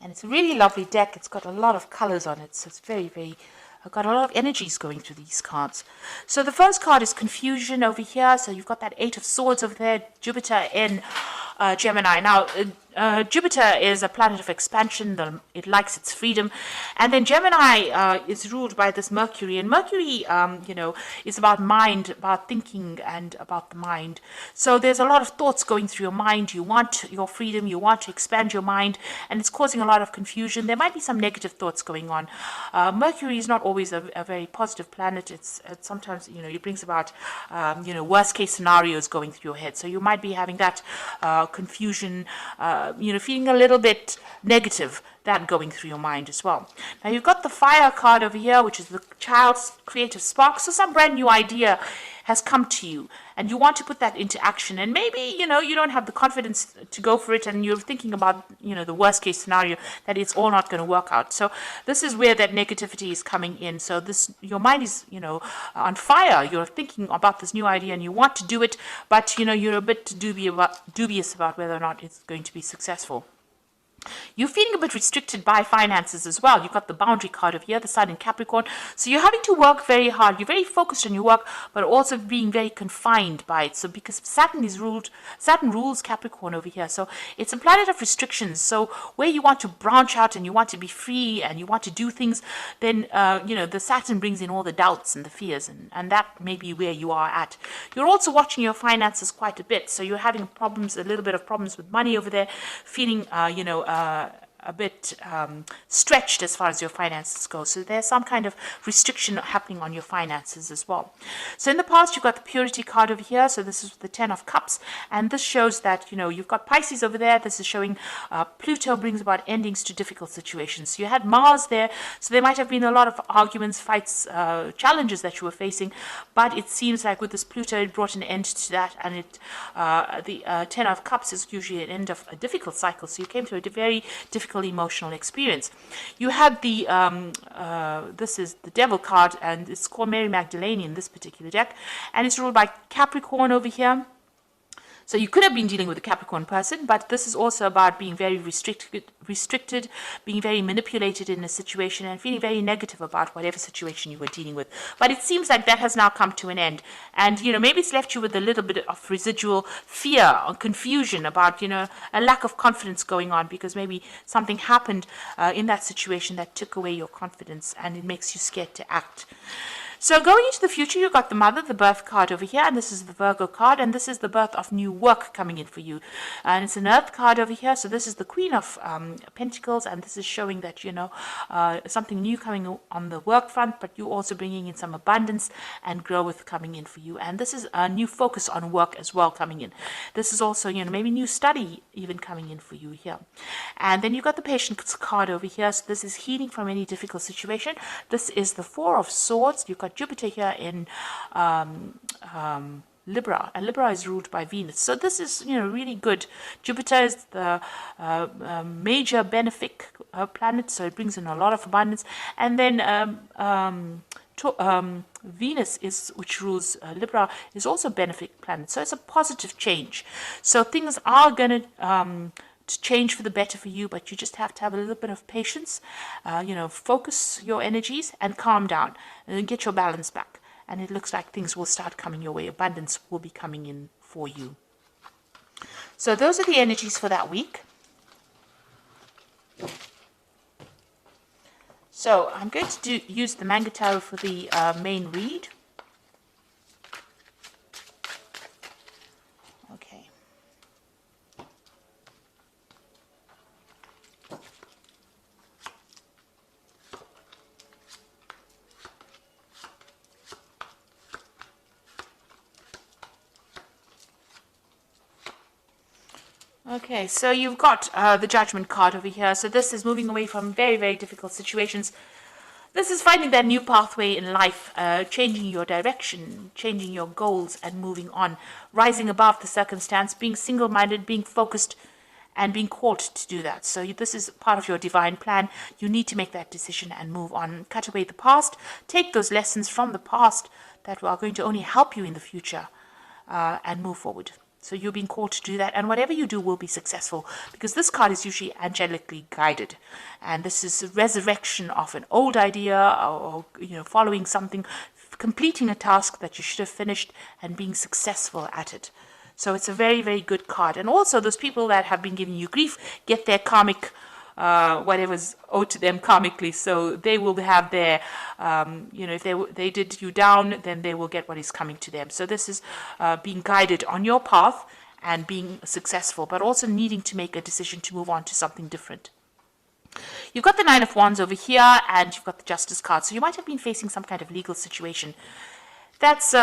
And it's a really lovely deck. It's got a lot of colors on it, so it's very, very... I've got a lot of energies going through these cards. So the first card is confusion over here. So you've got that Eight of Swords over there, Jupiter in Gemini. Now, Jupiter is a planet of expansion. It likes its freedom. And then Gemini is ruled by this Mercury. And Mercury, is about mind, about thinking, and about the mind. So there's a lot of thoughts going through your mind. You want your freedom. You want to expand your mind. And it's causing a lot of confusion. There might be some negative thoughts going on. Mercury is not always a very positive planet. It's sometimes, it brings about, worst case scenarios going through your head. So you might be having that confusion, feeling a little bit negative, that going through your mind as well. Now you've got the fire card over here, which is the child's creative spark. So some brand new idea has come to you and you want to put that into action, and maybe you don't have the confidence to go for it, and you're thinking about the worst case scenario, that it's all not going to work out. So this is where that negativity is coming in. So your mind is on fire. You're thinking about this new idea and you want to do it, but you're a bit dubious about whether or not it's going to be successful. You're feeling a bit restricted by finances as well. You've got the boundary card over here, the Sun in Capricorn. So you're having to work very hard. You're very focused on your work, but also being very confined by it. So because Saturn rules Capricorn over here. So it's a planet of restrictions. So where you want to branch out and you want to be free and you want to do things, then, the Saturn brings in all the doubts and the fears, and that may be where you are at. You're also watching your finances quite a bit. So you're having a little bit of problems with money over there, feeling, a bit stretched as far as your finances go. So there's some kind of restriction happening on your finances as well. So in the past, you've got the purity card over here. So this is the 10 of Cups. And this shows that, you've got Pisces over there. This is showing Pluto brings about endings to difficult situations. So you had Mars there. So there might have been a lot of arguments, fights, challenges that you were facing. But it seems like with this Pluto, it brought an end to that. And the 10 of Cups is usually an end of a difficult cycle. So you came to a very difficult emotional experience. You had the this is the Devil card, and it's called Mary Magdalene in this particular deck, and it's ruled by Capricorn over here. So you could have been dealing with a Capricorn person, but this is also about being very restricted, being very manipulated in a situation, and feeling very negative about whatever situation you were dealing with. But it seems like that has now come to an end. And, maybe it's left you with a little bit of residual fear or confusion about, a lack of confidence going on, because maybe something happened in that situation that took away your confidence, and it makes you scared to act. So going into the future, you've got the Mother, the birth card over here, and this is the Virgo card, and this is the birth of new work coming in for you. And it's an Earth card over here, so this is the Queen of Pentacles, and this is showing that, something new coming on the work front, but you're also bringing in some abundance and growth coming in for you. And this is a new focus on work as well coming in. This is also, maybe new study even coming in for you here. And then you've got the Patience card over here, so this is healing from any difficult situation. This is the Four of Swords. You've got Jupiter here in Libra, and Libra is ruled by Venus. So this is, really good. Jupiter is the major benefic planet, so it brings in a lot of abundance. And then Venus, which rules Libra, is also a benefic planet. So it's a positive change. So things are going to change for the better for you, but you just have to have a little bit of patience, focus your energies and calm down and get your balance back. And it looks like things will start coming your way. Abundance will be coming in for you. So those are the energies for that week. So I'm going to use the Manga Tarot for the main read. Okay. Okay, so you've got the Judgment card over here. So this is moving away from very, very difficult situations. This is finding that new pathway in life, changing your direction, changing your goals, and moving on, rising above the circumstance, being single-minded, being focused, and being called to do that. So this is part of your divine plan. You need to make that decision and move on. Cut away the past. Take those lessons from the past that are going to only help you in the future, and move forward. So you're being called to do that, and whatever you do will be successful, because this card is usually angelically guided, and this is a resurrection of an old idea, or following something, completing a task that you should have finished, and being successful at it. So it's a very, very good card. And also those people that have been giving you grief get their karmic whatever's owed to them karmically. So they will have their, if they did you down, then they will get what is coming to them. So this is being guided on your path and being successful, but also needing to make a decision to move on to something different. You've got the Nine of Wands over here, and you've got the Justice card. So you might have been facing some kind of legal situation. That's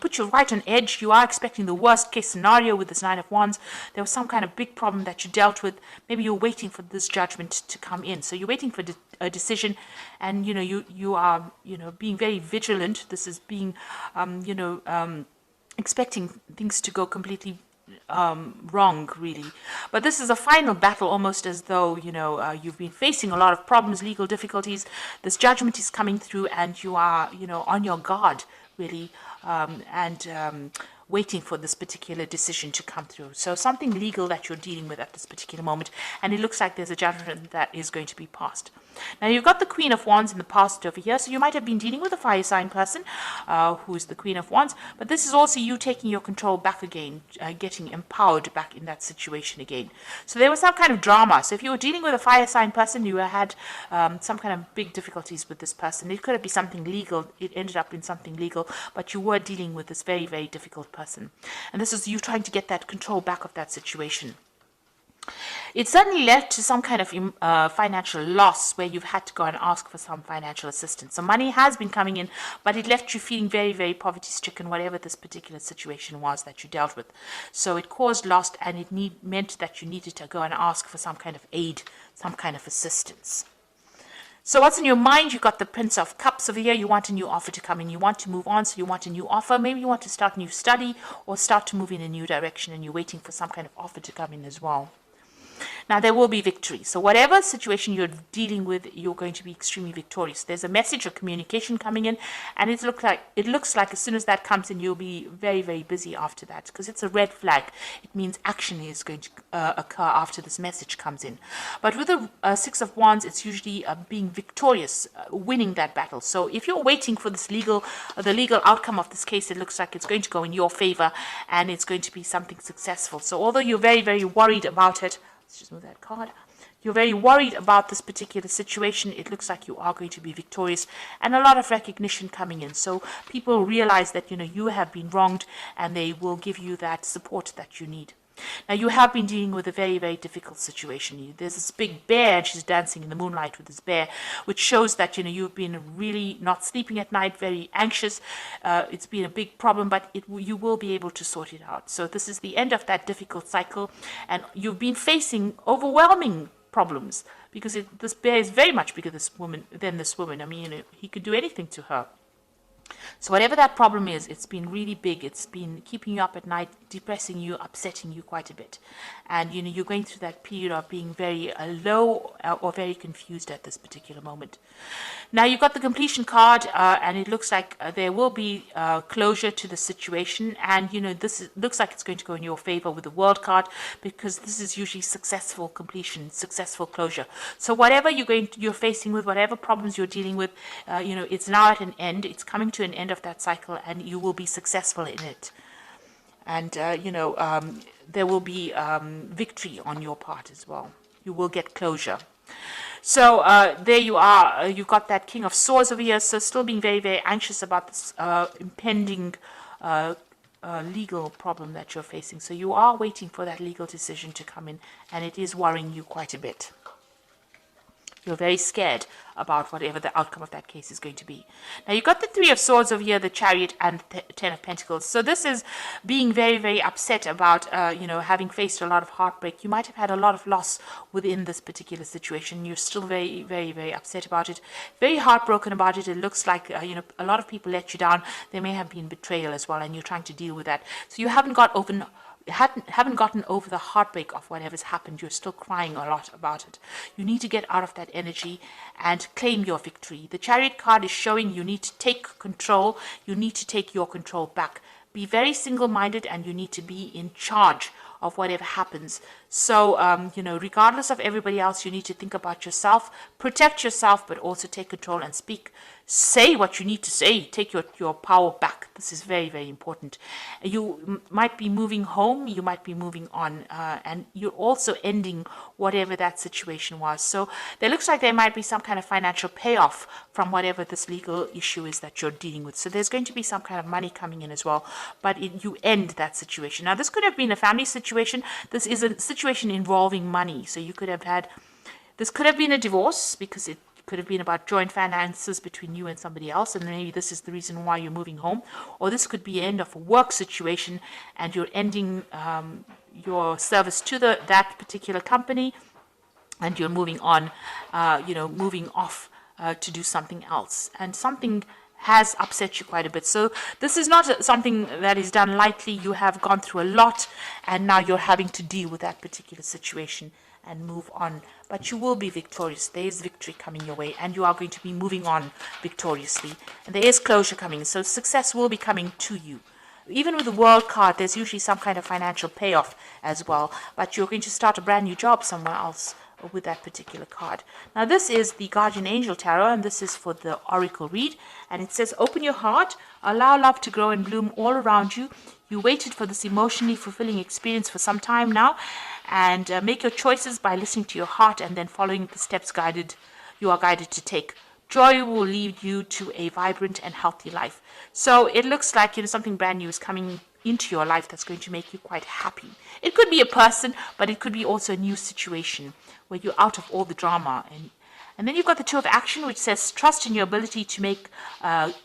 put you right on edge. You are expecting the worst case scenario with this Nine of Wands. There was some kind of big problem that you dealt with. Maybe you're waiting for this judgment to come in. So you're waiting for a decision, and you are being very vigilant. This is being expecting things to go completely wrong, really. But this is a final battle, almost as though you've been facing a lot of problems, legal difficulties. This judgment is coming through, and you are on your guard, really, and waiting for this particular decision to come through. So something legal that you're dealing with at this particular moment, and it looks like there's a judgment that is going to be passed. Now you've got the Queen of Wands in the past over here, so you might have been dealing with a fire sign person who is the Queen of Wands, but this is also you taking your control back again, getting empowered back in that situation again. So there was some kind of drama. So if you were dealing with a fire sign person, you had some kind of big difficulties with this person. It could have been something legal. It ended up in something legal, but you were dealing with this very, very difficult person. And this is you trying to get that control back of that situation. It certainly led to some kind of financial loss where you've had to go and ask for some financial assistance. So money has been coming in, but it left you feeling very, very poverty-stricken, whatever this particular situation was that you dealt with. So it caused loss, and it meant that you needed to go and ask for some kind of aid, some kind of assistance. So what's in your mind? You've got the Prince of Cups over here. You want a new offer to come in. You want to move on, so you want a new offer. Maybe you want to start a new study or start to move in a new direction, and you're waiting for some kind of offer to come in as well. Now, there will be victory. So whatever situation you're dealing with, you're going to be extremely victorious. There's a message or communication coming in, and it looks like as soon as that comes in, you'll be very, very busy after that, because it's a red flag. It means action is going to occur after this message comes in. But with the Six of Wands, it's usually being victorious, winning that battle. So if you're waiting for this the legal outcome of this case, it looks like it's going to go in your favor, and it's going to be something successful. So although you're very, very worried about it, let's just move that card. You're very worried about this particular situation. It looks like you are going to be victorious, and a lot of recognition coming in. So people realize that you have been wronged, and they will give you that support that you need. Now, you have been dealing with a very, very difficult situation. There's this big bear, and she's dancing in the moonlight with this bear, which shows that you've been really not sleeping at night, very anxious. It's been a big problem, but you will be able to sort it out. So this is the end of that difficult cycle, and you've been facing overwhelming problems, because this bear is very much bigger than this woman. I mean, he could do anything to her. So whatever that problem is, it's been really big. It's been keeping you up at night, depressing you, upsetting you quite a bit. And, you're going through that period of being very low or very confused at this particular moment. Now, you've got the completion card, and it looks like there will be closure to the situation. And, looks like it's going to go in your favor with the World card, because this is usually successful completion, successful closure. So whatever you're facing with, whatever problems you're dealing with, it's now at an end. It's coming to an end of that cycle, and you will be successful in it. And there will be victory on your part as well. You will get closure. So there you are. You've got that King of Swords over here. So still being very, very anxious about this impending legal problem that you're facing. So you are waiting for that legal decision to come in, and it is worrying you quite a bit. You're very scared about whatever the outcome of that case is going to be. Now, you've got the Three of Swords over here, the Chariot, and the Ten of Pentacles. So this is being very, very upset about, having faced a lot of heartbreak. You might have had a lot of loss within this particular situation. You're still very, very, very upset about it, very heartbroken about it. It looks like, a lot of people let you down. There may have been betrayal as well, and you're trying to deal with that. So you haven't gotten over the heartbreak of whatever's happened. You're still crying a lot about it. You need to get out of that energy and claim your victory. The Chariot card is showing you need to take control. You need to take your control back. be very single-minded, and you need to be in charge of whatever happens. So, you know, regardless of everybody else, you need to think about yourself, protect yourself, but also take control and speak. Say what you need to say. Take your power back. This is very, very important. You might be moving home. You might be moving on. And you're also ending whatever that situation was. So there looks like there might be some kind of financial payoff from whatever this legal issue is that you're dealing with. So there's going to be some kind of money coming in as well. But you end that situation. Now, this could have been a family situation. This is a situation involving money. So you could have had, this could have been a divorce, because it could have been about joint finances between you and somebody else, and maybe this is the reason why you're moving home. Or this could be the end of a work situation, and you're ending your service to that particular company, and you're moving on, you know, moving off to do something else. And something has upset you quite a bit. So this is not something that is done lightly. You have gone through a lot, and now you're having to deal with that particular situation and move on. But you will be victorious. There is victory coming your way, and you are going to be moving on victoriously. And there is closure coming, so success will be coming to you. Even with the World card, there's usually some kind of financial payoff as well. But you're going to start a brand new job somewhere else with that particular card. Now, this is the Guardian Angel Tarot, and this is for the Oracle read. And it says, open your heart, allow love to grow and bloom all around you. You waited for this emotionally fulfilling experience for some time now, and make your choices by listening to your heart and then following the steps you are guided to take. Joy will lead you to a vibrant and healthy life. So it looks like, you know, something brand new is coming into your life that's going to make you quite happy. It could be a person, but it could be also a new situation where you're out of all the drama. And then you've got the Two of Action, which says trust in your ability to make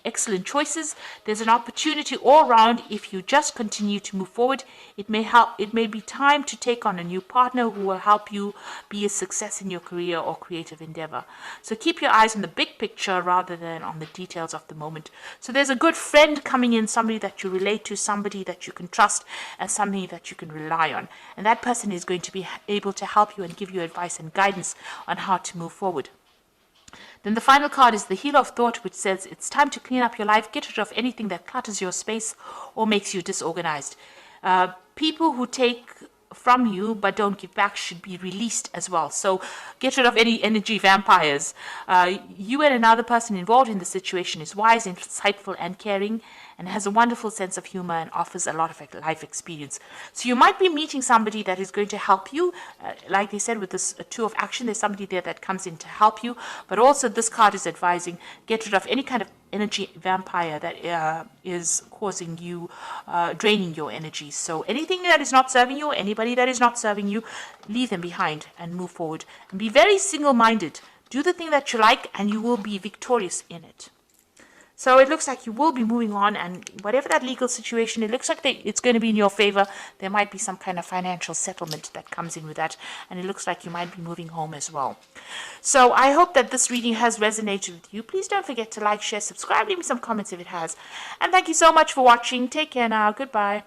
excellent choices. There's an opportunity all around if you just continue to move forward. It may be time to take on a new partner who will help you be a success in your career or creative endeavor. So keep your eyes on the big picture rather than on the details of the moment. So there's a good friend coming in, somebody that you relate to, somebody that you can trust, and somebody that you can rely on. And that person is going to be able to help you and give you advice and guidance on how to move forward. Then the final card is the Healer of Thought, which says it's time to clean up your life, get rid of anything that clutters your space or makes you disorganized. People who take from you but don't give back should be released as well. So get rid of any energy vampires. You and another person involved in the situation is wise, insightful, and caring, and has a wonderful sense of humor and offers a lot of life experience. So you might be meeting somebody that is going to help you. Like they said, with this Two of Action, there's somebody there that comes in to help you. But also this card is advising, get rid of any kind of energy vampire that is causing you, draining your energy. So anything that is not serving you, anybody that is not serving you, leave them behind and move forward. And be very single-minded. Do the thing that you like, and you will be victorious in it. So it looks like you will be moving on, and whatever that legal situation, it looks like it's going to be in your favor. There might be some kind of financial settlement that comes in with that, and it looks like you might be moving home as well. So I hope that this reading has resonated with you. Please don't forget to like, share, subscribe, leave me some comments if it has. And thank you so much for watching. Take care now. Goodbye.